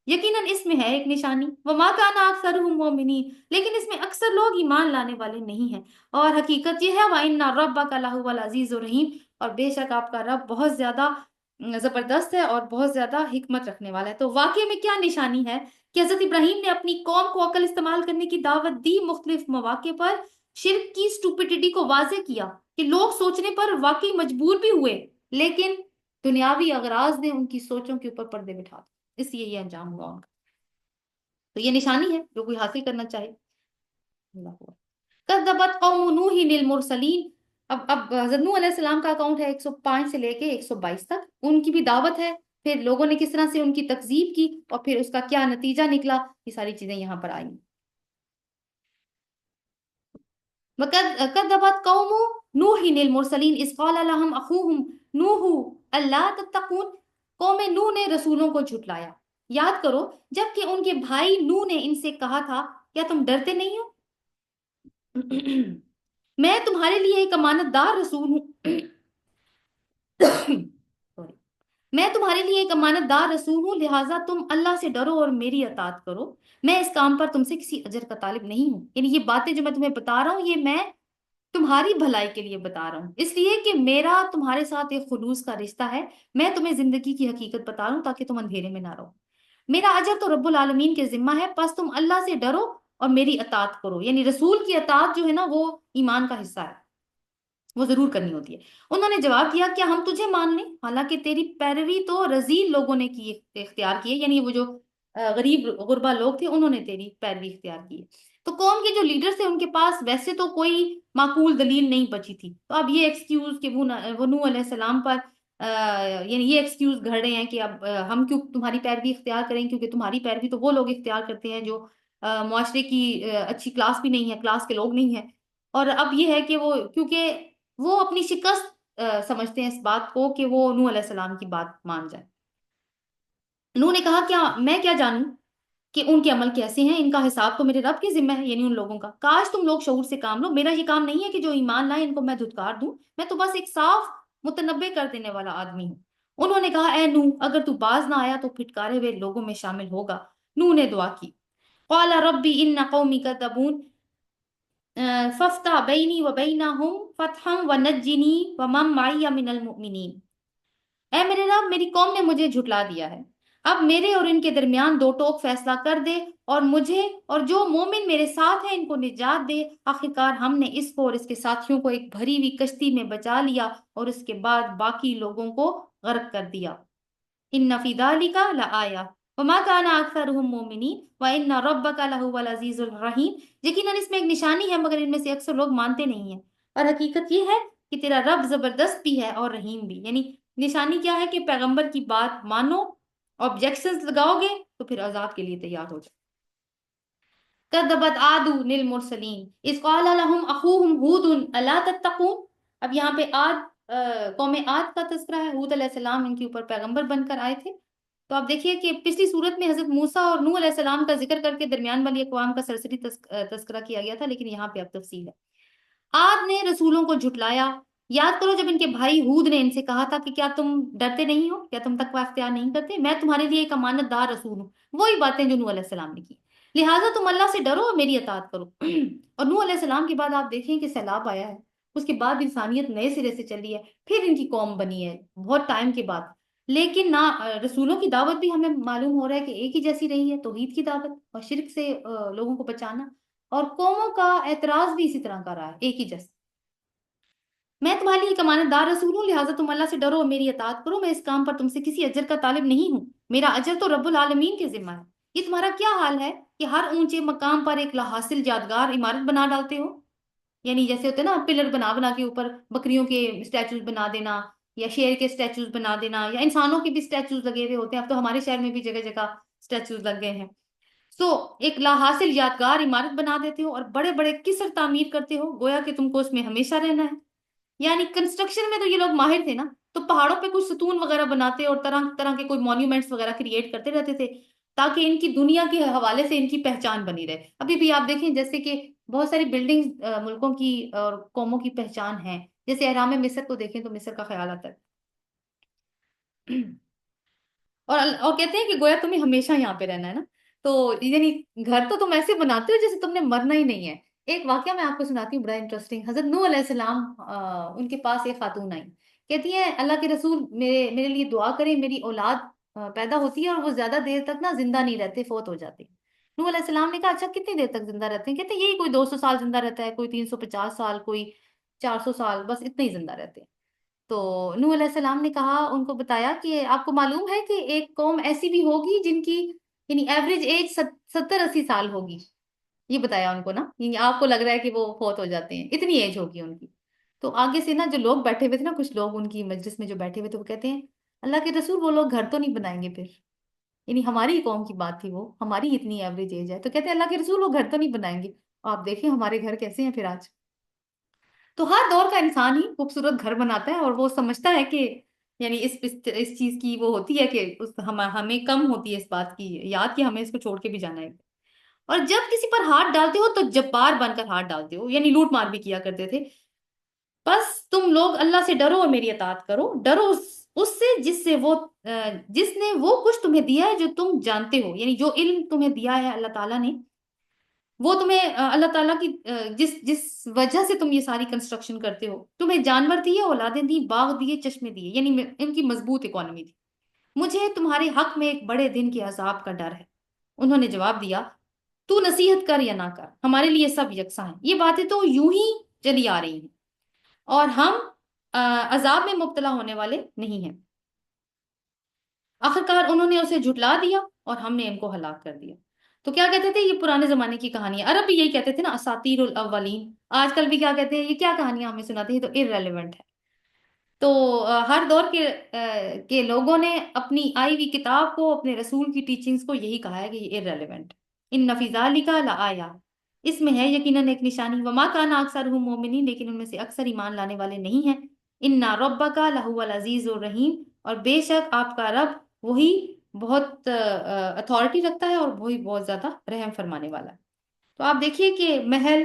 یقیناً اس میں ہے ایک نشانی، وما کان اکثرهم مؤمنین، لیکن اس میں اکثر لوگ ایمان لانے والے نہیں ہیں۔ اور حقیقت یہ ہے وَإِنَّ رَبَّكَ لَهُوَ الْعَزِيزُ الرَّحِيمُ، اور بے شک آپ کا رب بہت زیادہ زبردست ہے اور بہت زیادہ حکمت رکھنے والا ہے۔ تو واقعے میں کیا نشانی ہے کہ حضرت ابراہیم نے اپنی قوم کو عقل استعمال کرنے کی دعوت دی، مختلف مواقع پر شرک کی اسٹوپیڈیٹی کو واضح کیا کہ لوگ سوچنے پر واقعی مجبور بھی ہوئے، لیکن دنیاوی اغراض نے ان کی سوچوں کے اوپر پردے بٹھا دیے، اس لیے یہ انجام ہوا ان کا۔ تو یہ نشانی ہے جو کوئی حاصل کرنا چاہے۔ اللہ اکبر۔ کذبت قوم نوح للمرسلین، اب حضرت نوح علیہ السلام کا اکاؤنٹ ہے 105 سے لے کے 122 تک، ان کی بھی دعوت ہے، پھر لوگوں نے کس طرح سے ان کی تکذیب کی اور پھر اس کا کیا نتیجہ نکلا، یہ ساری چیزیں یہاں پر آئی۔ کذبت قوم نوح للمرسلین اذ قال لهم اخوهم نوح الا تتقون، قوم نوح نے رسولوں کو جھٹلایا، یاد کرو جب کہ ان کے بھائی نوح نے ان سے کہا تھا کیا تم ڈرتے نہیں ہو؟ میں تمہارے لیے ایک امانت دار رسول ہوں Sorry. میں تمہارے لیے ایک امانت دار رسول ہوں، لہٰذا تم اللہ سے ڈرو اور میری اطاعت کرو، میں اس کام پر تم سے کسی اجر کا طالب نہیں ہوں، یعنی یہ باتیں جو میں تمہیں بتا رہا ہوں یہ میں تمہاری بھلائی کے لیے بتا رہا ہوں، اس لیے کہ میرا تمہارے ساتھ ایک خلوص کا رشتہ ہے، میں تمہیں زندگی کی حقیقت بتا رہا ہوں تاکہ تم اندھیرے میں نہ رہو، میرا اجر تو رب العالمین کے ذمہ ہے، پس تم اللہ سے ڈرو اور میری اطاعت کرو، یعنی رسول کی اطاعت جو ہے نا وہ ایمان کا حصہ ہے، وہ ضرور کرنی ہوتی ہے۔ انہوں نے جواب دیا کیا ہم تجھے مان لیں حالانکہ تیری پیروی تو رذیل لوگوں نے کی اختیار کی ہے، یعنی وہ جو غریب غربا لوگ تھے انہوں نے تیری پیروی اختیار کی ہے۔ تو قوم کے جو لیڈر تھے ان کے پاس ویسے تو کوئی معقول دلیل نہیں بچی تھی، تو اب یہ ایکسکیوز کہ وہ نوح علیہ السلام پر یعنی یہ ایکسکیوز گھڑ رہے ہیں کہ اب ہم کیوں تمہاری پیروی اختیار کریں، کیونکہ تمہاری پیروی تو وہ لوگ اختیار کرتے ہیں جو معاشرے کی اچھی کلاس بھی نہیں ہے، کلاس کے لوگ نہیں ہیں، اور اب یہ ہے کہ وہ کیونکہ وہ اپنی شکست سمجھتے ہیں اس بات کو کہ وہ نوح علیہ السلام کی بات مان جائے۔ نوح نے کہا کیا میں کیا جانوں کہ ان کے عمل کیسے ہیں، ان کا حساب تو میرے رب کے ذمہ ہے، یعنی ان لوگوں کا، کاش تم لوگ شعور سے کام لو، میرا یہ کام نہیں ہے کہ جو ایمان لائے ان کو میں دھتکار دوں، میں تو بس ایک صاف متنبع کر دینے والا آدمی ہوں۔ انہوں نے کہا اے نوح اگر تو باز نہ آیا تو پھٹکارے ہوئے لوگوں میں شامل ہوگا۔ نوح نے دعا کی، قال ربی ان قومی کذبون، ففتح بینی و بینہم فتحا ونجنی ومن معی من المؤمنین، اے میرے رب میری قوم نے مجھے جھٹلا دیا ہے، اب میرے اور ان کے درمیان دو ٹوک فیصلہ کر دے، اور مجھے اور جو مومن میرے ساتھ ہیں ان کو نجات دے۔ آخرکار ہم نے اس کو اور اس کے ساتھیوں کو ایک بھری ہوئی کشتی میں بچا لیا اور اس کے بعد باقی لوگوں کو غرق کر دیا۔ ان فی ذلک لآیہ وما کان اکثرهم مؤمنین وان ربک لہو العزیز الرحیم، یقیناً اس میں ایک نشانی ہے مگر ان میں سے اکثر لوگ مانتے نہیں ہیں، اور حقیقت یہ ہے کہ تیرا رب زبردست بھی ہے اور رحیم بھی۔ یعنی نشانی کیا ہے کہ پیغمبر کی بات مانو، آبجیکشنز لگاؤ گے تو پھر عذاب کے لیے تیار ہو جاؤ۔ کذبت عاد للمرسلین اذ قال لهم اخوهم ہود الا تتقون، اب یہاں پہ عاد قوم عاد کا تذکرہ ہے، ہود علیہ السلام ان کے اوپر پیغمبر بن کر آئے تھے۔ تو آپ دیکھیے کہ پچھلی صورت میں حضرت موسیٰ اور نوح علیہ السلام کا ذکر کر کے درمیان والی اقوام کا سرسری تذکرہ کیا گیا تھا، لیکن یہاں پہ اب تفصیل ہے۔ عاد نے رسولوں کو جھٹلایا، یاد کرو جب ان کے بھائی ہود نے ان سے کہا تھا کہ کیا تم ڈرتے نہیں ہو، کیا تم تقوی اختیار نہیں کرتے، میں تمہارے لیے ایک امانت دار رسول ہوں، وہی باتیں جو نوح علیہ السلام نے کی، لہٰذا تم اللہ سے ڈرو اور میری اطاعت کرو۔ اور نوح علیہ السلام کے بعد آپ دیکھیں کہ سیلاب آیا ہے، اس کے بعد انسانیت نئے سرے سے چلی ہے، پھر ان کی قوم بنی ہے بہت ٹائم کے بعد، لیکن نہ رسولوں کی دعوت بھی ہمیں معلوم ہو رہا ہے کہ ایک ہی جیسی رہی ہے، توحید کی دعوت اور شرک سے لوگوں کو بچانا، اور قوموں کا اعتراض بھی اسی طرح کا رہا ہے ایک ہی جیسا۔ میں تمہارے لیے ایک امانت دار رسول ہوں، لہٰذا تم اللہ سے ڈرو اور میری اطاعت کرو، میں اس کام پر تم سے کسی اجر کا طالب نہیں ہوں، میرا اجر تو رب العالمین کے ذمہ ہے۔ یہ تمہارا کیا حال ہے کہ ہر اونچے مقام پر ایک لاحاصل یادگار عمارت بنا ڈالتے ہو، یعنی جیسے ہوتے ہیں نا پلر بنا بنا کے اوپر بکریوں کے اسٹیچوز بنا دینا، یا شیر کے اسٹیچوز بنا دینا، یا انسانوں کے بھی اسٹیچوز لگے ہوئے ہوتے ہیں، اب تو ہمارے شہر میں بھی جگہ جگہ اسٹیچوز لگ گئے ہیں۔ سو ایک لاحاصل یادگار عمارت بنا دیتے ہو اور بڑے بڑے قصر تعمیر کرتے ہو، گویا کہ تم کو اس میں ہمیشہ رہنا ہے۔ یعنی کنسٹرکشن میں تو یہ لوگ ماہر تھے نا، تو پہاڑوں پہ کچھ ستون وغیرہ بناتے اور طرح طرح کے کوئی مونیومنٹس وغیرہ کریٹ کرتے رہتے تھے تاکہ ان کی دنیا کے حوالے سے ان کی پہچان بنی رہے۔ ابھی بھی آپ دیکھیں جیسے کہ بہت ساری بلڈنگز ملکوں کی اور قوموں کی پہچان ہیں، جیسے اہرام مصر کو دیکھیں تو مصر کا خیال آتا ہے۔ اور کہتے ہیں کہ گویا تمہیں ہمیشہ یہاں پہ رہنا ہے نا، تو یعنی گھر تو تم ایسے بناتے ہو جیسے تم نے مرنا ہی نہیں ہے۔ ایک واقعہ میں آپ کو سناتی ہوں بڑا انٹرسٹنگ۔ حضرت نوح علیہ السلام ان کے پاس ایک خاتون آئی، کہتی ہیں اللہ کے رسول میرے لیے دعا کریں، میری اولاد پیدا ہوتی ہے اور وہ زیادہ دیر تک نا زندہ نہیں رہتے، فوت ہو جاتے۔ نوح علیہ السلام نے کہا اچھا کتنی دیر تک زندہ رہتے ہیں؟ کہتے ہیں یہی کوئی 200 سال زندہ رہتا ہے، کوئی 350 سال، کوئی 400 سال، بس اتنے ہی زندہ رہتے ہیں۔ تو نوح علیہ السلام نے کہا، ان کو بتایا کہ آپ کو معلوم ہے کہ ایک قوم ایسی بھی ہوگی جن کی یعنی ایوریج ایج 70-80 سال ہوگی، یہ بتایا ان کو نا، یعنی آپ کو لگ رہا ہے کہ وہ فوت ہو جاتے ہیں، اتنی ایج ہوگی ان کی۔ تو آگے سے نا جو لوگ بیٹھے ہوئے تھے نا، کچھ لوگ ان کی مجلس میں جو بیٹھے ہوئے تھے، وہ کہتے ہیں اللہ کے رسول وہ لوگ گھر تو نہیں بنائیں گے پھر؟ یعنی ہماری ہی قوم کی بات تھی، وہ ہماری اتنی ایوریج ایج ہے، تو کہتے ہیں اللہ کے رسول وہ گھر تو نہیں بنائیں گے؟ آپ دیکھیں ہمارے گھر کیسے ہیں پھر آج۔ تو ہر دور کا انسان ہی خوبصورت گھر بناتا ہے اور وہ سمجھتا ہے کہ یعنی اس چیز کی وہ ہوتی ہے کہ ہمیں کم ہوتی ہے اس بات کی یاد کہ ہمیں اس کو چھوڑ کے بھی جانا ہے۔ اور جب کسی پر ہاتھ ڈالتے ہو تو جبار بن کر ہاتھ ڈالتے ہو، یعنی لوٹ مار بھی کیا کرتے تھے۔ بس تم لوگ اللہ سے ڈرو اور میری اطاعت کرو، ڈرو اس سے جس نے وہ کچھ تمہیں دیا ہے جو تم جانتے ہو، یعنی جو علم تمہیں دیا ہے اللہ تعالیٰ نے، وہ تمہیں اللہ تعالیٰ کی جس وجہ سے تم یہ ساری کنسٹرکشن کرتے ہو، تمہیں جانور دیے، اولادیں دی، باغ دیے، چشمے دیے، یعنی ان کی مضبوط اکانومی تھی۔ مجھے تمہارے حق میں ایک بڑے دن کے عذاب کا ڈر ہے۔ انہوں نے جواب دیا تو نصیحت کر یا نہ کر، ہمارے لیے سب یکساں ہیں، یہ باتیں تو یوں ہی چلی آ رہی ہیں اور ہم عذاب میں مبتلا ہونے والے نہیں ہیں۔ آخرکار انہوں نے اسے جھٹلا دیا اور ہم نے ان کو ہلاک کر دیا۔ تو کیا کہتے تھے یہ پرانے زمانے کی کہانی ہے، عرب بھی یہی کہتے تھے نا اساطیر الاولین، آج کل بھی کیا کہتے ہیں یہ کیا کہانیاں ہمیں سناتے ہیں، تو irrelevant ہے۔ تو ہر دور کے لوگوں نے اپنی آئی ہوئی کتاب کو، اپنے رسول کی ٹیچنگز کو یہی کہا ہے کہ یہ irrelevant۔ ان فی ذالک لآیہ، اس میں ہے یقیناً ایک نشانی، وما کان اکثرهم مؤمنین، لیکن ان میں سے اکثر ایمان لانے والے نہیں ہیں۔ ان ربک لہو العزیز الرحیم، اور بے شک آپ کا رب وہی بہت اتھارٹی رکھتا ہے اور وہی بہت زیادہ رحم فرمانے والا ہے۔ تو آپ دیکھیے کہ محل،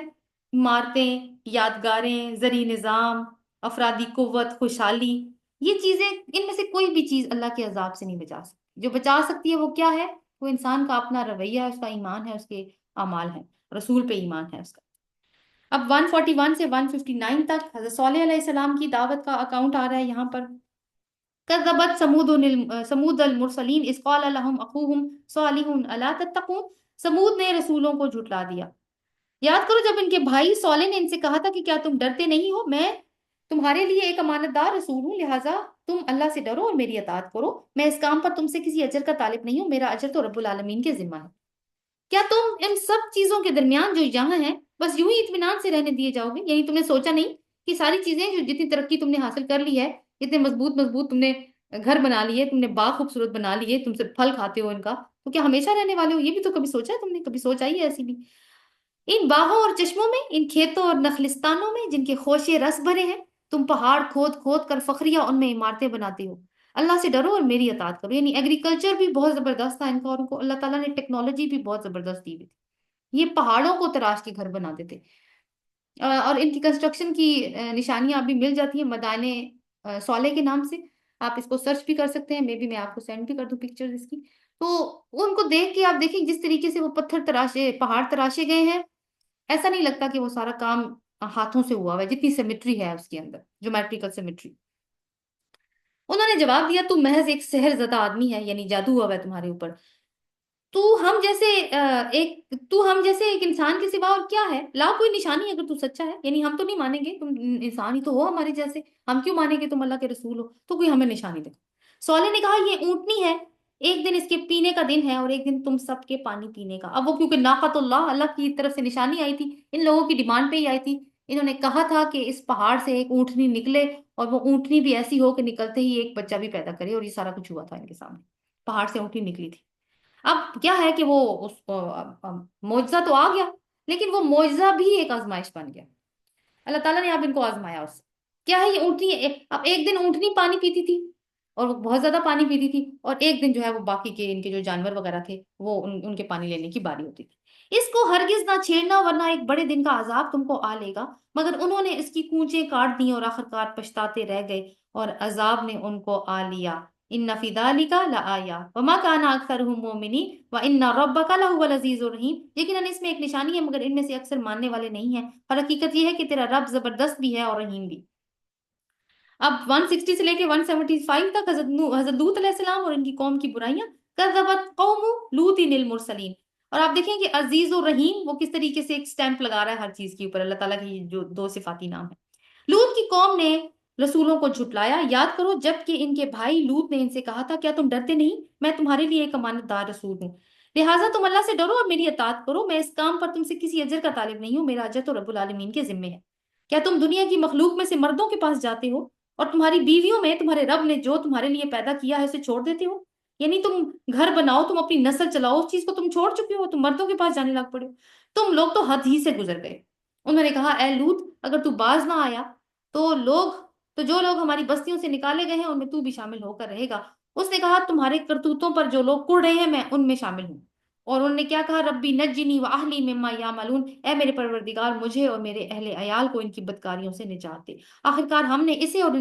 عمارتیں، یادگاریں، زرعی نظام، افرادی قوت، خوشحالی، یہ چیزیں ان میں سے کوئی بھی چیز اللہ کے عذاب سے نہیں بچا سکتی۔ جو بچا سکتی ہے وہ کیا ہے؟ وہ انسان کا اپنا رویہ ہے، اس کا ایمان ہے، اس کے اعمال ہیں، رسول پہ ایمان ہے اس کا۔ اب 141 سے 159 تک حضرت صالح علیہ السلام کی دعوت کا اکاؤنٹ آ رہا ہے یہاں پر. کذبت سمود المرسلین اذ قال لهم اخوهم صالح الا تتقون. سمود نے رسولوں کو جھٹلا دیا. یاد کرو جب ان کے بھائی صالح نے ان سے کہا تھا کہ کیا تم ڈرتے نہیں ہو، میں تمہارے لیے ایک امانت دار رسول ہوں، لہٰذا تم اللہ سے ڈرو اور میری اطاعت کرو، میں اس کام پر تم سے کسی اجر کا طالب نہیں ہوں، میرا اجر تو رب العالمین کے ذمہ ہے. کیا تم ان سب چیزوں کے درمیان جو یہاں ہیں بس یوں ہی اطمینان سے رہنے دیے جاؤ گے؟ یعنی تم نے سوچا نہیں کہ ساری چیزیں جو جتنی ترقی تم نے حاصل کر لی ہے، اتنے مضبوط مضبوط تم نے گھر بنا لیے، تم نے باغ خوبصورت بنا لیے، تم سے پھل کھاتے ہو ان کا، تو کیا ہمیشہ رہنے والے ہو؟ یہ بھی تو کبھی سوچا ہے تم نے؟ کبھی سوچ آئی ہے ایسی بھی؟ ان باغوں اور چشموں میں، ان کھیتوں اور نخلستانوں میں جن کے خوشے رس بھرے ہیں، تم پہاڑ کھود کھود کر فخریہ ان میں عمارتیں بناتے ہو. اللہ سے ڈرو اور میری اطاعت کرو. یعنی ایگریکلچر بھی بہت زبردست تھا ان کا، اور ان کو اللہ تعالیٰ نے ٹیکنالوجی بھی بہت زبردست دی ہوئی تھی. یہ پہاڑوں کو تراش کے گھر بناتے تھے. اور ان کی کنسٹرکشن کی نشانیاں ابھی مل جاتی ہیں مدائن صالح کے نام سے. آپ اس کو سرچ بھی کر سکتے ہیں، میں بھی میں آپ کو سینڈ بھی کر دوں پکچر اس کی. تو ان کو دیکھ کے آپ دیکھیں جس طریقے سے وہ پتھر تراشے، پہاڑ تراشے گئے ہیں، ایسا نہیں لگتا کہ وہ سارا کام ہاتھوں سے ہوا ہوا ہے، جتنی سیمیٹری ہے اس کے اندر، جومیٹریکل سیمیٹری. انہوں نے جواب دیا تو محض ایک سحر زدہ آدمی ہے، یعنی جادو ہوا ہے تمہارے اوپر. تو ہم جیسے ایک انسان کے سوا اور کیا ہے؟ لا کوئی نشانی اگر تو سچا ہے. یعنی ہم تو نہیں مانیں گے، تم انسان ہی تو ہو ہمارے جیسے، ہم کیوں مانیں گے تم اللہ کے رسول ہو؟ تو کوئی ہمیں نشانی دے. صالح نے کہا یہ اونٹنی ہے، ایک دن اس کے پینے کا دن ہے اور ایک دن تم سب کے پانی پینے کا. اب وہ کیونکہ ناقۃ اللہ کی طرف سے نشانی آئی تھی، ان لوگوں کی ڈیمانڈ پہ ہی آئی تھی. انہوں نے کہا تھا کہ اس پہاڑ سے ایک اونٹنی نکلے، اور وہ اونٹنی بھی ایسی ہو کہ نکلتے ہی ایک بچہ بھی پیدا کرے، اور یہ سارا کچھ ہوا تھا ان کے سامنے. پہاڑ سے اونٹنی نکلی تھی. اب کیا ہے کہ وہ اس کو معجزہ تو آ گیا، لیکن وہ معجزہ بھی ایک آزمائش بن گیا. اللہ تعالیٰ نے اب ان کو آزمایا اس سے. کیا ہے یہ اونٹنی؟ اب ایک دن اونٹنی پانی پیتی تھی اور وہ بہت زیادہ پانی پیتی تھی، اور ایک دن جو ہے وہ باقی کے ان کے جو جانور وغیرہ تھے وہ ان کے پانی لینے کی باری ہوتی تھی. اس کو ہرگز نہ چھیڑنا ورنہ ایک بڑے دن کا عذاب تم کو آ لے گا. مگر انہوں نے اس کی کونچیں کاٹ دی اور آخرکار پچھتاتے رہ گئے، اور عذاب نے ان کو آ لیا. ان فی ذلک لآیہ وما کان اکثرهم مؤمنین وان ربک لہو العزیز الرحیم. یقیناً اس میں ایک نشانی ہے مگر ان میں سے اکثر ماننے والے نہیں ہیں، اور حقیقت یہ ہے کہ تیرا رب زبردست بھی ہے اور رحیم بھی. اب 160 سے لے کے 175 تک حضرت لوط علیہ السلام اور ان کی قوم کی برائیاں. کذبت قوم لوط المرسلین. اور آپ دیکھیں کہ عزیز و رحیم وہ کس طریقے سے ایک سٹیمپ لگا رہا ہے ہر چیز کے اوپر، اللہ تعالیٰ کی جو دو صفاتی نام ہے. لوط کی قوم نے رسولوں کو جھٹلایا. یاد کرو جب کہ ان کے بھائی لوط نے ان سے کہا تھا کیا تم ڈرتے نہیں، میں تمہارے لیے ایک امانت دار رسول ہوں، لہٰذا تم اللہ سے ڈرو اور میری اطاعت کرو، میں اس کام پر تم سے کسی اجر کا طالب نہیں ہوں، میرا اجر تو رب العالمین کے ذمے ہے. کیا تم دنیا کی مخلوق میں سے مردوں کے پاس جاتے ہو اور تمہاری بیویوں میں تمہارے رب نے جو تمہارے لیے پیدا کیا ہے اسے چھوڑ دیتے ہو؟ یعنی تم گھر بناؤ، تم اپنی نسل چلاؤ، اس چیز کو تم چھوڑ چکے ہو، تم مردوں کے پاس جانے لگ پڑے ہو. تم لوگ تو حد ہی سے گزر گئے. انہوں نے کہا اے لوط اگر تو باز نہ آیا تو جو لوگ ہماری بستیوں سے نکالے گئے ہیں ان میں تو بھی شامل ہو کر رہے گا. اس نے کہا تمہارے کرتوتوں پر جو لوگ کڑ رہے ہیں میں ان میں شامل ہوں. اور انہوں نے کیا کہا؟ ربی نجنی و اہلی مما یعملون. اے میرے پروردگار مجھے اور میرے اہل عیال کو ان کی بدکاریوں سے نجات دے. آخرکار ہم نے اسے اور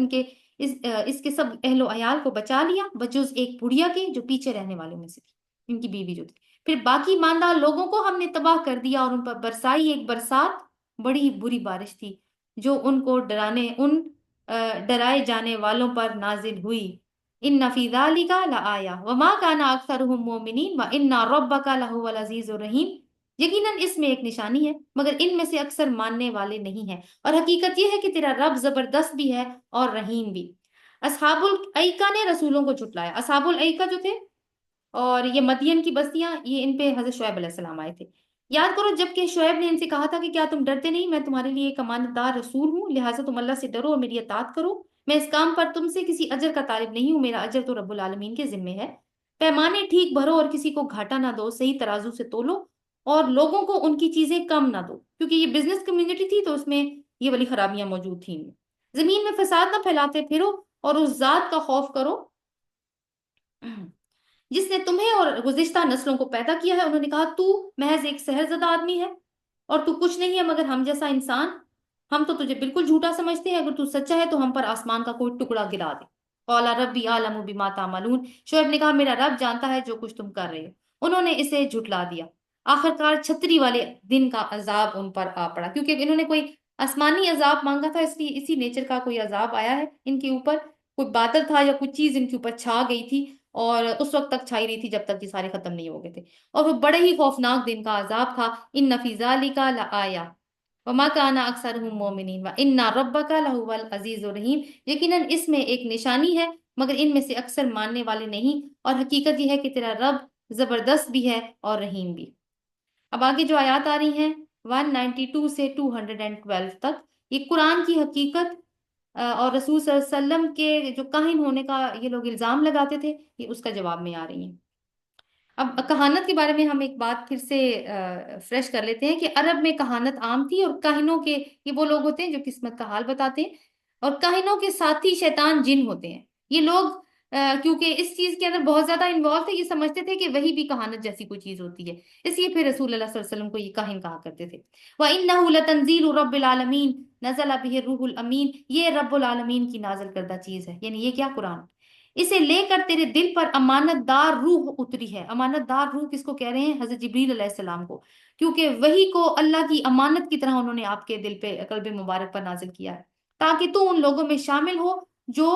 اس کے سب اہل و عیال کو بچا لیا بجز ایک بڑھیا کے جو پیچھے رہنے والوں میں سے تھی، ان کی بیوی جو تھی. پھر باقی ایماندار لوگوں کو ہم نے تباہ کر دیا اور ان پر برسائی ایک برسات، بڑی بری بارش تھی جو ان ڈرائے جانے والوں پر نازل ہوئی. ان فی ذلک لآیہ وما کان اکثرهم مؤمنین وان ربک لہو العزیز الرحیم. یقیناً اس میں ایک نشانی ہے مگر ان میں سے اکثر ماننے والے نہیں ہیں، اور حقیقت یہ ہے کہ تیرا رب زبردست بھی ہے اور رحیم بھی. اصحاب الایکہ نے رسولوں کو جھٹلایا. اصحاب الایکہ جو تھے اور یہ مدین کی بستیاں، یہ ان پہ حضرت شعیب علیہ السلام آئے تھے. یاد کرو جب کہ شعیب نے ان سے کہا تھا کہ کیا تم ڈرتے نہیں، میں تمہارے لیے ایک امانت دار رسول ہوں، لہٰذا تم اللہ سے ڈرو اور میری اطاعت کرو، میں اس کام پر تم سے کسی اجر کا طالب نہیں ہوں، میرا اجر تو رب العالمین کے ذمے ہے. پیمانے ٹھیک بھرو اور کسی کو گھاٹا نہ دو، صحیح ترازو سے تولو اور لوگوں کو ان کی چیزیں کم نہ دو، کیونکہ یہ بزنس کمیونٹی تھی تو اس میں یہ والی خرابیاں موجود تھیں. زمین میں فساد نہ پھیلاتے پھرو اور اس ذات کا خوف کرو جس نے تمہیں اور گزشتہ نسلوں کو پیدا کیا ہے. انہوں نے کہا تو محض ایک سحر زدہ آدمی ہے اور تو کچھ نہیں ہے مگر ہم جیسا انسان، ہم تو تجھے بالکل جھوٹا سمجھتے ہیں، اگر تو سچا ہے تو ہم پر آسمان کا کوئی ٹکڑا گرا دے. قال ربی اعلم بما تعملون. شعیب نے کہا میرا رب جانتا ہے جو کچھ تم کر رہے ہو. انہوں نے اسے جھٹلا دیا. آخرکار چھتری والے دن کا عذاب ان پر آ پڑا، کیونکہ انہوں نے کوئی آسمانی عذاب مانگا تھا، اس لیے اسی نیچر کا کوئی عذاب آیا ہے ان کے اوپر، کوئی بادل تھا یا کوئی چیز ان کے اوپر چھا گئی تھی، اور اس وقت تک چھائی رہی تھی جب تک یہ سارے ختم نہیں ہو گئے تھے، اور وہ بڑے ہی خوفناک دن کا عذاب تھا۔ ان فی ذالک لآیہ وما کان اکثرهم مؤمنین وان ربک لہو العزیز الرحیم، یقیناً اس میں ایک نشانی ہے مگر ان میں سے اکثر ماننے والے نہیں، اور حقیقت یہ ہے کہ تیرا رب زبردست بھی ہے اور رحیم بھی۔ اب آگے جو آیات آ رہی ہیں 192 سے 212 تک، یہ قرآن کی حقیقت اور رسول صلی اللہ علیہ وسلم کے جو کاہن ہونے کا یہ لوگ الزام لگاتے تھے، یہ اس کا جواب میں آ رہی ہیں۔ اب کہانت کے بارے میں ہم ایک بات پھر سے فریش کر لیتے ہیں کہ عرب میں کہانت عام تھی، اور کاہنوں کے، یہ وہ لوگ ہوتے ہیں جو قسمت کا حال بتاتے ہیں، اور کاہنوں کے ساتھی شیطان جن ہوتے ہیں۔ یہ لوگ کیونکہ اس چیز کے اندر بہت زیادہ انوالو تھے، یہ سمجھتے تھے کہ وہی بھی کہانت جیسی کوئی چیز ہوتی ہے، اس لیے پھر رسول اللہ صلی اللہ علیہ وسلم کو یہ کاہن کہا کرتے تھے۔ وَإِنَّهُ لَتَنزِيلُ رَبِّ الْعَالَمِينَ نَزَلَ بِهِ الرُّوحُ الْأَمِينُ، یہ رب العالمین کی نازل کردہ چیز ہے، یعنی یہ کیا قرآن، اسے لے کر تیرے دل پر امانت دار روح اتری ہے۔ امانت دار روح کس کو کہہ رہے ہیں؟ حضرت جبریل علیہ السلام کو، کیونکہ وہی کو اللہ کی امانت کی طرح انہوں نے آپ کے دل پہ، قلب مبارک پر نازل کیا ہے، تاکہ تو ان لوگوں میں شامل ہو جو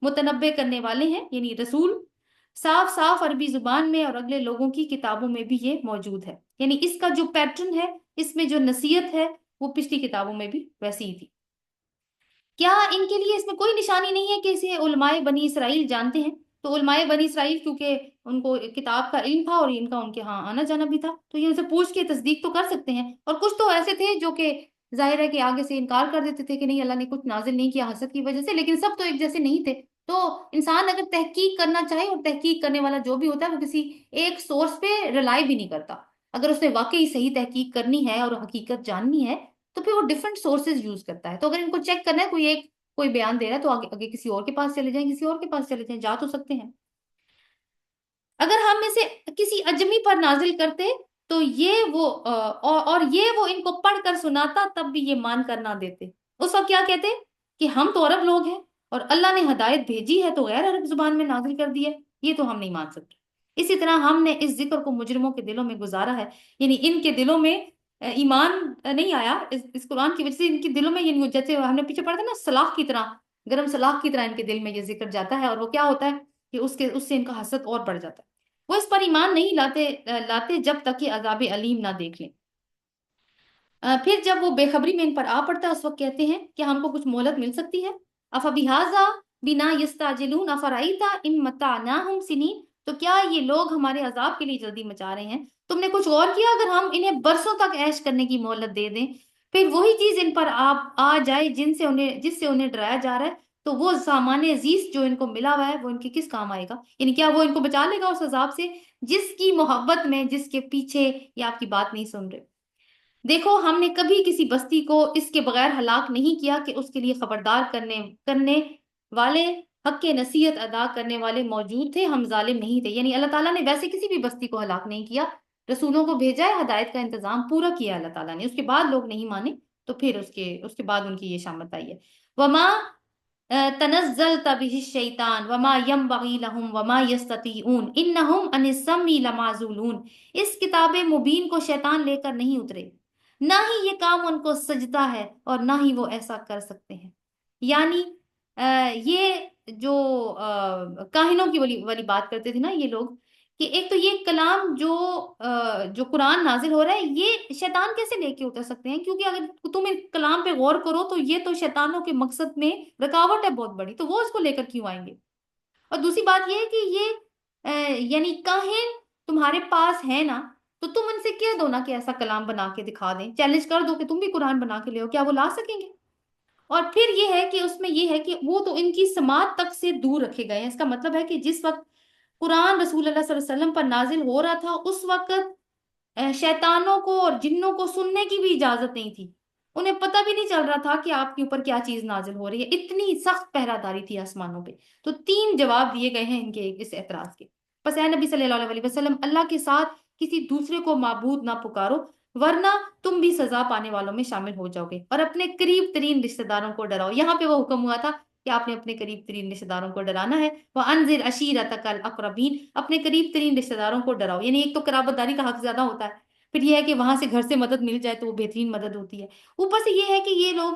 متنبع کرنے والے ہیں، یعنی رسول، صاف صاف عربی زبان میں، اور اگلے لوگوں کی کتابوں میں بھی یہ موجود ہے، یعنی اس کا جو پیٹرن ہے، اس میں جو نصیحت ہے، وہ پچھلی کتابوں میں بھی ویسی ہی تھی۔ کیا ان کے لیے اس میں کوئی نشانی نہیں ہے کہ اسے علماء بنی اسرائیل جانتے ہیں؟ تو علماء بنی اسرائیل کیونکہ ان کو کتاب کا علم تھا اور ان کا ان کے ہاں آنا جانا بھی تھا، تو یہ ان سے پوچھ کے تصدیق تو کر سکتے ہیں، اور کچھ تو ایسے تھے جو کہ ظاہر ہے کہ آگے سے انکار کر دیتے تھے کہ نہیں، اللہ نے کچھ نازل نہیں کیا حسد کی وجہ سے، لیکن سب تو ایک جیسے نہیں تھے۔ تو انسان اگر تحقیق کرنا چاہے، اور تحقیق کرنے والا جو بھی ہوتا ہے وہ کسی ایک سورس پہ ریلائی بھی نہیں کرتا، اگر اس نے واقعی صحیح تحقیق کرنی ہے اور حقیقت جاننی ہے تو پھر وہ ڈفرنٹ سورسز یوز کرتا ہے۔ تو اگر ان کو چیک کرنا ہے، کوئی بیان دے رہا ہے تو آگے آگے کسی اور کے پاس چلے جائیں، کسی اور کے پاس چلے جائیں، جا تو سکتے ہیں۔ اگر ہم اسے کسی اجمی پر نازل کرتے تو یہ وہ اور یہ وہ ان کو پڑھ کر سناتا، تب بھی یہ مان کر نہ دیتے۔ اس وقت کیا کہتے کہ ہم تو عرب لوگ ہیں اور اللہ نے ہدایت بھیجی ہے تو غیر عرب زبان میں نازل کر دی ہے، یہ تو ہم نہیں مان سکتے۔ اسی طرح ہم نے اس ذکر کو مجرموں کے دلوں میں گزارا ہے، یعنی ان کے دلوں میں ایمان نہیں آیا اس قرآن کی وجہ سے، ان کے دلوں میں، یعنی جیسے ہم نے پیچھے پڑھا تھا نا، سلاخ کی طرح، گرم سلاخ کی طرح ان کے دل میں یہ ذکر جاتا ہے، اور وہ کیا ہوتا ہے کہ اس سے ان کا حسد اور بڑھ جاتا ہے۔ وہ اس پر ایمان نہیں لاتے جب تک کہ عذاب علیم نہ دیکھ لیں۔ پھر جب وہ بے خبری میں ان پر آ پڑتا ہے، اس وقت کہتے ہیں کہ ہم کو کچھ مہلت مل سکتی ہے۔ افبہذا بنا یستعجلون افرأیت ان متعناہم سنین، تو کیا یہ لوگ ہمارے عذاب کے لیے جلدی مچا رہے ہیں؟ تم نے کچھ غور کیا اگر ہم انہیں برسوں تک عیش کرنے کی مہلت دے دیں، پھر وہی چیز ان پر آ جائے جس سے انہیں ڈرایا جا رہا ہے، تو وہ سامان عزیز جو ان کو ملا ہوا ہے وہ ان کے کس کام آئے گا؟ یعنی کیا وہ ان کو بچا لے گا اس عذاب سے جس کی محبت میں، جس کے پیچھے یہ آپ کی بات نہیں سن رہے؟ دیکھو، ہم نے کبھی کسی بستی کو اس کے بغیر ہلاک نہیں کیا کہ اس کے لیے خبردار کرنے والے، حق کے نصیحت ادا کرنے والے موجود تھے، ہم ظالم نہیں تھے۔ یعنی اللہ تعالیٰ نے ویسے کسی بھی بستی کو ہلاک نہیں کیا، رسولوں کو بھیجا ہے، ہدایت کا انتظام پورا کیا اللہ تعالیٰ نے، اس کے بعد لوگ نہیں مانے تو پھر اس کے بعد ان کی یہ شامت آئی ہے۔ وما تنزلت به الشیطان وما ينبغي لهم وما يستطيعون انهم عن السمع لمعزولون، اس کتاب مبین کو شیطان لے کر نہیں اترے، نہ ہی یہ کام ان کو سجدہ ہے اور نہ ہی وہ ایسا کر سکتے ہیں۔ یعنی یہ جو کاہنوں کی والی بات کرتے تھے نا یہ لوگ، کہ ایک تو یہ کلام جو قرآن نازل ہو رہا ہے، یہ شیطان کیسے لے کے اتر سکتے ہیں؟ کیونکہ اگر تم اس کلام پہ غور کرو تو یہ تو شیطانوں کے مقصد میں رکاوٹ ہے بہت بڑی، تو وہ اس کو لے کر کیوں آئیں گے؟ اور دوسری بات یہ ہے کہ یہ یعنی کاہن تمہارے پاس ہے نا، تو تم ان سے کہہ دو نا کہ ایسا کلام بنا کے دکھا دیں، چیلنج کر دو کہ تم بھی قرآن بنا کے لے کیا وہ لا سکیں گے؟ اور پھر یہ ہے کہ اس میں یہ ہے کہ وہ تو ان کی سماعت تک سے دور رکھے گئے ہیں۔ اس کا مطلب ہے کہ جس وقت قرآن رسول اللہ صلی اللہ علیہ وسلم پر نازل ہو رہا تھا، اس وقت شیطانوں کو اور جنوں کو سننے کی بھی اجازت نہیں تھی، انہیں پتہ بھی نہیں چل رہا تھا کہ آپ کے اوپر کیا چیز نازل ہو رہی ہے، اتنی سخت پہرہ داری تھی آسمانوں پہ۔ تو 3 جواب دیے گئے ہیں ان کے اس اعتراض کے۔ پس اے نبی صلی اللہ علیہ وسلم، اللہ کے ساتھ کسی دوسرے کو معبود نہ پکارو، ورنہ تم بھی سزا پانے والوں میں شامل ہو جاؤ گے، اور اپنے قریب ترین رشتہ داروں کو ڈراؤ۔ یہاں پہ وہ حکم ہوا تھا کہ آپ نے اپنے قریب ترین رشتہ داروں کو ڈرانا ہے۔ وَأَنذِرْ عَشِيرَتَكَ الْأَقْرَبِينَ، اپنے قریب ترین رشتہ داروں کو ڈراؤ، یعنی ایک تو قرابت داری کا حق زیادہ ہوتا ہے، پھر یہ ہے کہ وہاں سے گھر سے مدد مل جائے تو وہ بہترین مدد ہوتی ہے. اوپر سے یہ ہے کہ یہ لوگ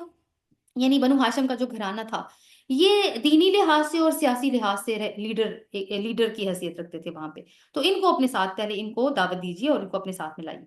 یعنی بنو ہاشم کا جو گھرانہ تھا یہ دینی لحاظ سے اور سیاسی لحاظ سے لیڈر کی حیثیت رکھتے تھے وہاں پہ. تو ان کو اپنے ساتھ پہلے ان کو دعوت دیجیے اور ان کو اپنے ساتھ ملائیے.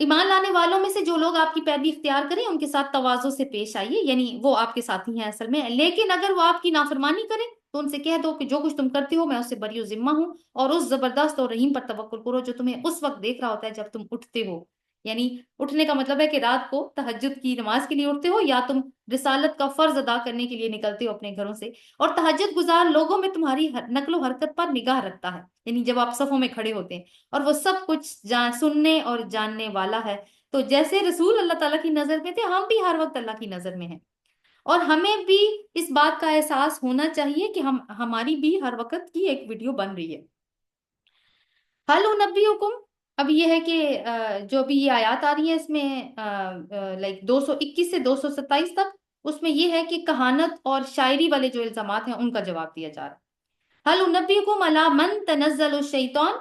ایمان لانے والوں میں سے جو لوگ آپ کی پیروی اختیار کریں ان کے ساتھ تواضع سے پیش آئیے، یعنی وہ آپ کے ساتھی ہیں اصل میں، لیکن اگر وہ آپ کی نافرمانی کریں تو ان سے کہہ دو کہ جو کچھ تم کرتے ہو میں اس سے بری و ذمہ ہوں، اور اس زبردست اور رحیم پر توکل کرو جو تمہیں اس وقت دیکھ رہا ہوتا ہے جب تم اٹھتے ہو. یعنی اٹھنے کا مطلب ہے کہ رات کو تہجد کی نماز کے لیے اٹھتے ہو یا تم رسالت کا فرض ادا کرنے کے لیے نکلتے ہو اپنے گھروں سے، اور تہجد گزار لوگوں میں تمہاری نقل و حرکت پر نگاہ رکھتا ہے، یعنی جب آپ صفوں میں کھڑے ہوتے ہیں، اور وہ سب کچھ سننے اور جاننے والا ہے. تو جیسے رسول اللہ تعالیٰ کی نظر میں تھے ہم بھی ہر وقت اللہ کی نظر میں ہیں، اور ہمیں بھی اس بات کا احساس ہونا چاہیے کہ ہماری بھی ہر وقت کی ایک ویڈیو بن رہی ہے. حل نبیکم، اب یہ ہے کہ جو بھی یہ آیات آ رہی ہیں اس میں لائک 221 سے 227 تک، اس میں یہ ہے کہ کہانت اور شاعری والے جو الزامات ہیں ان کا جواب دیا جا رہا ہے. حل نبیکم علی من تنزل الشیطان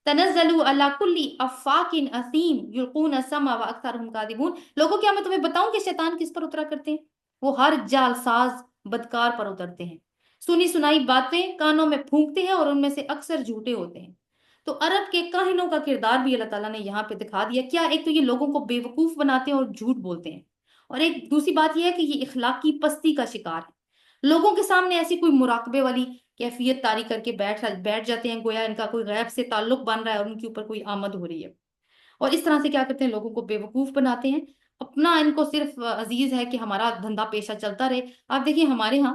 تنزلوا علی کل افاک اثیم یلقون السمع واکثرهم کاذبون. لوگوں کیا میں تمہیں بتاؤں کہ شیطان کس پر اترا کرتے ہیں؟ وہ ہر جال ساز بدکار پر اترتے ہیں، سنی سنائی باتیں کانوں میں پھونکتے ہیں اور ان میں سے اکثر جھوٹے ہوتے ہیں. تو عرب کے کاہنوں کا کردار بھی اللہ تعالیٰ نے یہاں پہ دکھا دیا. کیا ایک تو یہ لوگوں کو بے وقوف بناتے ہیں اور جھوٹ بولتے ہیں، اور ایک دوسری بات یہ ہے کہ یہ اخلاقی پستی کا شکار ہے. لوگوں کے سامنے ایسی کوئی مراقبے والی کیفیت طاری کر کے بیٹھ جاتے ہیں گویا ان کا کوئی غیب سے تعلق بن رہا ہے اور ان کے اوپر کوئی آمد ہو رہی ہے، اور اس طرح سے کیا کرتے ہیں لوگوں کو بے وقوف بناتے ہیں. اپنا ان کو صرف عزیز ہے کہ ہمارا دھندا پیشہ چلتا رہے. آپ دیکھیں ہمارے ہاں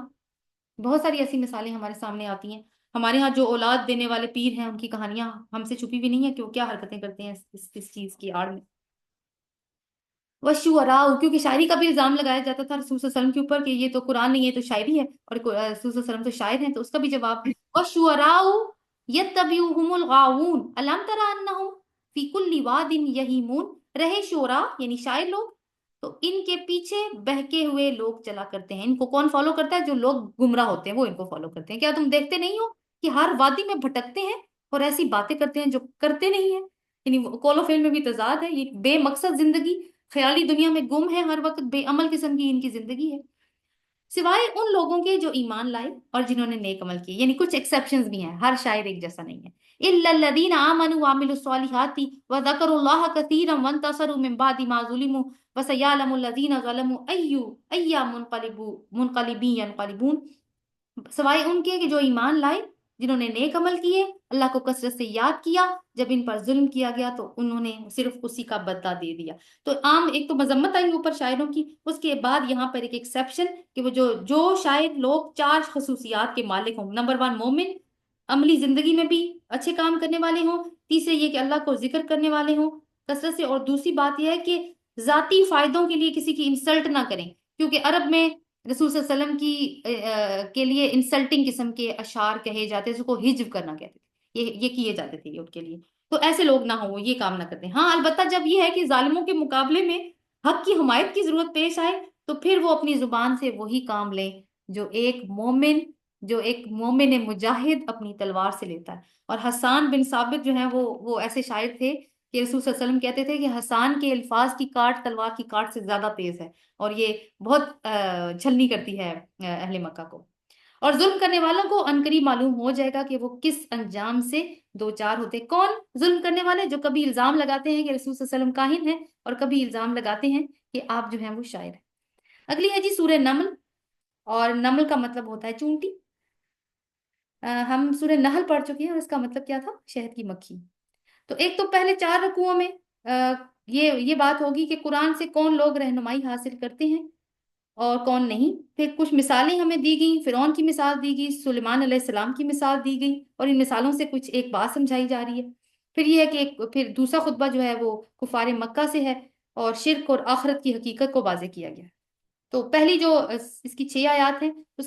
بہت ساری ایسی مثالیں ہمارے سامنے آتی ہیں. ہمارے ہاں جو اولاد دینے والے پیر ہیں ان کی کہانیاں ہم سے چھپی بھی نہیں ہے کہ وہ کیا حرکتیں کرتے ہیں اس چیز کی آڑ میں. وشعراء، کیونکہ شاعری کا بھی الزام لگایا جاتا تھا رسول صلی اللہ علیہ وسلم کے اوپر کہ یہ تو قرآن نہیں ہے تو شاعری ہے، اور رسول صلی اللہ علیہ وسلم تو شاعر ہیں، تو اس کا بھی جواب وشعراء یتبعهم الغاوون الم تر انہم فی کل واد یہیمون. رہے شعراء یعنی شاعر لوگ، تو ان کے پیچھے بہکے ہوئے لوگ چلا کرتے ہیں. ان کو کون فالو کرتا ہے؟ جو لوگ گمراہ ہوتے ہیں وہ ان کو فالو کرتے ہیں. کیا تم دیکھتے نہیں ہو کہ ہر وادی میں بھٹکتے ہیں اور ایسی باتیں کرتے ہیں جو کرتے نہیں ہیں؟ یعنی کولو فیل میں بھی تضاد ہے. یہ بے مقصد زندگی، خیالی دنیا میں گم ہے، ہر وقت بے عمل قسم کی ان کی زندگی ہے، سوائے ان لوگوں کے جو ایمان لائے اور جنہوں نے نیک عمل کیے. یعنی کچھ ایکسیپشنز بھی ہیں، ہر شاعر ایک جیسا نہیں ہے. الا الذين امنوا وعملوا الصالحات وذكروا الله كثيرا وانتصروا من بعد ما ظلموا وسيعلم الذين ظلموا اي منقلبين ينقلبون. سوائے ان کے کہ جو ایمان لائے، جنہوں نے نیک عمل کیے، اللہ کو کثرت سے یاد کیا، جب ان پر ظلم کیا گیا تو انہوں نے صرف اسی کا بدلہ دے دیا. تو عام ایک تو مذمت آئی اوپر شاعروں کی، اس کے بعد یہاں پر ایک ایکسیپشن کہ وہ جو شاعر لوگ 4 خصوصیات کے مالک ہوں. نمبر 1 مومن، عملی زندگی میں بھی اچھے کام کرنے والے ہوں. تیسرے یہ کہ اللہ کو ذکر کرنے والے ہوں کثرت سے. اور دوسری بات یہ ہے کہ ذاتی فائدوں کے لیے کسی کی انسلٹ نہ کریں، کیونکہ عرب میں رسول صلی اللہ علیہ وسلم کی کے لیے انسلٹنگ قسم کے اشعار کہے جاتے ہیں، اس کو ہجو کرنا کہتے تھے، یہ کیے جاتے تھے ان کے لیے. تو ایسے لوگ نہ ہوں، وہ یہ کام نہ کرتے. ہاں البتہ جب یہ ہے کہ ظالموں کے مقابلے میں حق کی حمایت کی ضرورت پیش آئے تو پھر وہ اپنی زبان سے وہی کام لیں جو ایک مومن مجاہد اپنی تلوار سے لیتا ہے. اور حسان بن ثابت جو ہیں وہ ایسے شاعر تھے کہ رسول صلی اللہ علیہ وسلم کہتے تھے کہ حسان کے الفاظ کی کاٹ تلوار کی کاٹ سے زیادہ تیز ہے، اور یہ بہت چھلنی کرتی ہے اہل مکہ کو. اور ظلم کرنے والوں کو عنقریب معلوم ہو جائے گا کہ وہ کس انجام سے دو چار ہوتے. کون ظلم کرنے والے؟ جو کبھی الزام لگاتے ہیں کہ رسول صلی اللہ علیہ وسلم کاہن ہیں، اور کبھی الزام لگاتے ہیں کہ آپ جو ہیں وہ شاعر ہیں. اگلی ہے جی سورہ نمل، اور نمل کا مطلب ہوتا ہے چونٹی. ہم سورہ نحل پڑھ چکے ہیں اور اس کا مطلب کیا تھا؟ شہد کی مکھی. تو ایک تو پہلے 4 رکوعوں میں یہ بات ہوگی کہ قرآن سے کون لوگ رہنمائی حاصل کرتے ہیں اور کون نہیں. پھر کچھ مثالیں ہمیں دی گئیں، فرعون کی مثال دی گئی، سلیمان علیہ السلام کی مثال دی گئی، اور ان مثالوں سے کچھ ایک بات سمجھائی جا رہی ہے. پھر یہ ہے کہ پھر دوسرا خطبہ جو ہے وہ کفار مکہ سے ہے اور شرک اور آخرت کی حقیقت کو واضح کیا گیا. تو پہلی جو اس کی 6 آیات ہیں اس